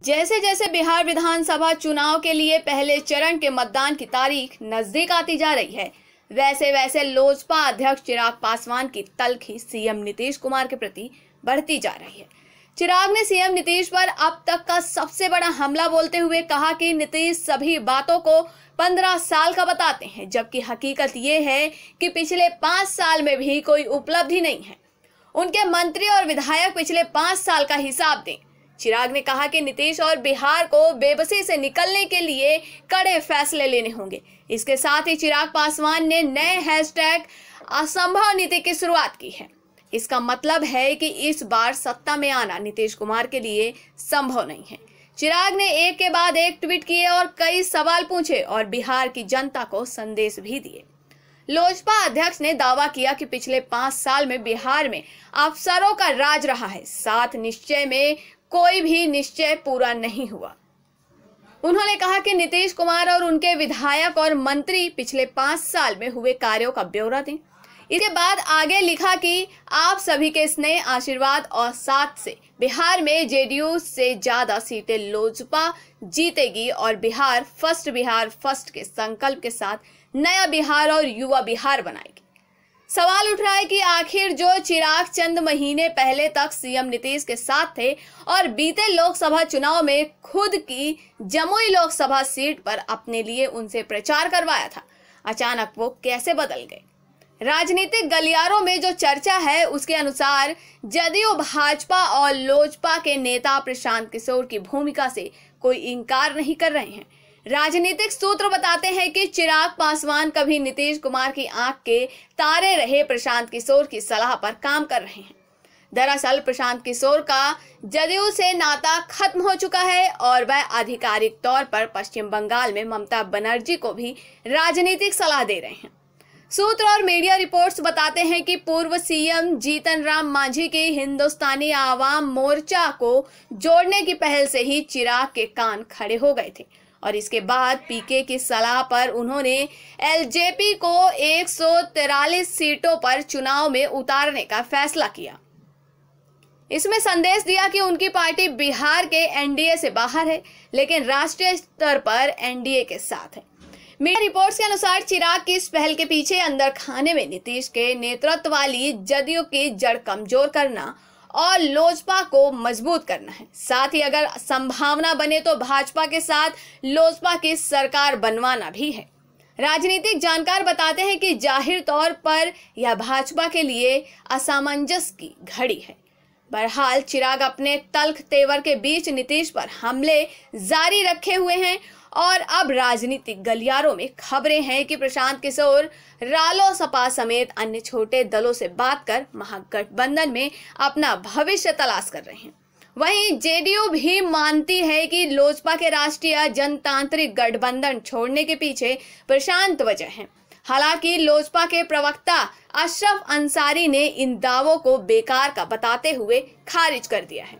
जैसे जैसे बिहार विधानसभा चुनाव के लिए पहले चरण के मतदान की तारीख नजदीक आती जा रही है, वैसे वैसे लोजपा अध्यक्ष चिराग पासवान की तल्खी सीएम नीतीश कुमार के प्रति बढ़ती जा रही है। चिराग ने सीएम नीतीश पर अब तक का सबसे बड़ा हमला बोलते हुए कहा कि नीतीश सभी बातों को 15 साल का बताते हैं, जबकि हकीकत ये है कि पिछले 5 साल में भी कोई उपलब्धि नहीं है। उनके मंत्री और विधायक पिछले 5 साल का हिसाब दें। चिराग ने कहा कि नीतीश और बिहार को बेबसी से निकलने के लिए कड़े फैसले लेने होंगे। इसके साथ ही चिराग पासवान ने नए हैशटैग असंभव नीति की शुरुआत की है। इसका मतलब है कि इस बार सत्ता में आना नीतीश कुमार के लिए संभव नहीं है। चिराग ने एक के बाद एक ट्वीट किए और कई सवाल पूछे और बिहार की जनता को संदेश भी दिए। लोजपा अध्यक्ष ने दावा किया कि पिछले 5 साल में बिहार में अफसरों का राज रहा है, 7 निश्चय में कोई भी निश्चय पूरा नहीं हुआ। उन्होंने कहा कि नीतीश कुमार और उनके विधायक और मंत्री पिछले 5 साल में हुए कार्यों का ब्यौरा दें। इसके बाद आगे लिखा कि आप सभी के स्नेह, आशीर्वाद और साथ से बिहार में जेडीयू से ज्यादा सीटें लोजपा जीतेगी और बिहार फर्स्ट के संकल्प के साथ नया बिहार और युवा बिहार बनाएगी। सवाल उठ रहा है कि आखिर जो चिराग चंद महीने पहले तक सीएम नीतीश के साथ थे और बीते लोकसभा चुनाव में खुद की जमुई लोकसभा सीट पर अपने लिए उनसे प्रचार करवाया था, अचानक वो कैसे बदल गए। राजनीतिक गलियारों में जो चर्चा है उसके अनुसार जदयू, भाजपा और लोजपा के नेता प्रशांत किशोर की भूमिका से कोई इनकार नहीं कर रहे हैं। राजनीतिक सूत्र बताते हैं कि चिराग पासवान कभी नीतीश कुमार की आंख के तारे रहे प्रशांत किशोर की सलाह पर काम कर रहे हैं। दरअसल प्रशांत किशोर का जदयू से नाता खत्म हो चुका है और वह आधिकारिक तौर पर पश्चिम बंगाल में ममता बनर्जी को भी राजनीतिक सलाह दे रहे हैं। सूत्र और मीडिया रिपोर्ट्स बताते हैं कि पूर्व सीएम जीतन राम मांझी की हिंदुस्तानी आवाम मोर्चा को जोड़ने की पहल से ही चिराग के कान खड़े हो गए थे और इसके बाद पीके की सलाह पर उन्होंने एलजेपी को 143 सीटों पर चुनाव में उतारने का फैसला किया। इसमें संदेश दिया कि उनकी पार्टी बिहार के एनडीए से बाहर है, लेकिन राष्ट्रीय स्तर पर एनडीए के साथ है। मीडिया रिपोर्ट्स के अनुसार चिराग की इस पहल के पीछे अंदर खाने में नीतीश के नेतृत्व वाली जदयू की जड़ कमजोर करना और लोजपा को मजबूत करना है। साथ ही अगर संभावना बने तो भाजपा के साथ लोजपा की सरकार बनवाना भी है। राजनीतिक जानकार बताते हैं कि जाहिर तौर पर यह भाजपा के लिए असमंजस की घड़ी है। बहरहाल चिराग अपने तल्ख तेवर के बीच नीतीश पर हमले जारी रखे हुए हैं और अब राजनीतिक गलियारों में खबरें हैं कि प्रशांत किशोर रालोसपा समेत अन्य छोटे दलों से बात कर महागठबंधन में अपना भविष्य तलाश कर रहे हैं। वहीं जेडीयू भी मानती है कि लोजपा के राष्ट्रीय जनतांत्रिक गठबंधन छोड़ने के पीछे प्रशांत वजह है। हालांकि लोजपा के प्रवक्ता अशरफ अंसारी ने इन दावों को बेकार का बताते हुए खारिज कर दिया है।